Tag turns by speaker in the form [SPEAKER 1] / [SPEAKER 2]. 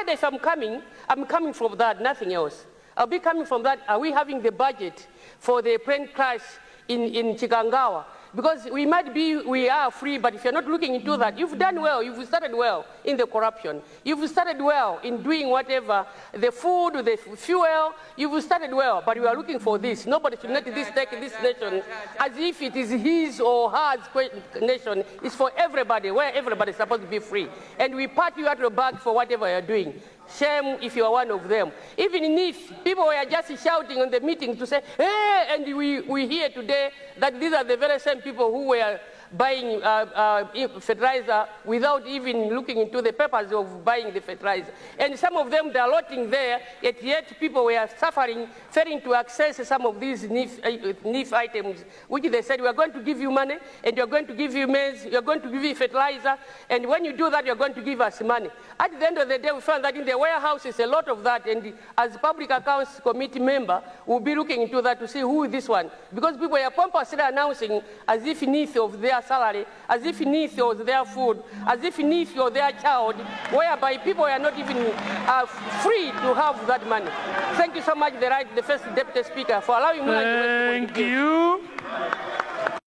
[SPEAKER 1] either if I'm coming from that, nothing else. I'll be coming from that. Are we having the budget for the plane crash in Chikangawa? Because we are free, but if you're not looking into that, you've done well, you've started well in the corruption. You've started well in doing whatever, the food, the fuel, you've started well, but we are looking for this. Nobody should let this take this nation as if it is his or her nation. It's for everybody, where everybody is supposed to be free. And we pat you at the back for whatever you're doing. Shame if you are one of them. Even if people were just shouting on the meeting to say, hey, and we hear today that these are the very same people who were buying fertilizer without even looking into the purpose of buying the fertilizer. And some of them, they are lotting there, yet people were suffering, failing to access some of these NIF items, which they said, we are going to give you money, and you're going to give you maize, you're going to give you fertilizer, and when you do that, you're going to give us money. At the end of the day, we found that in the warehouses, a lot of that, and as Public Accounts Committee member, we'll be looking into that to see who is this one. Because people are pompously announcing as if NIF of their salary, as if NIF was their food, as if NIF was their child, whereby people are not even free to have that money. Thank you so much, the first Deputy Speaker, for allowing me to
[SPEAKER 2] Thank you.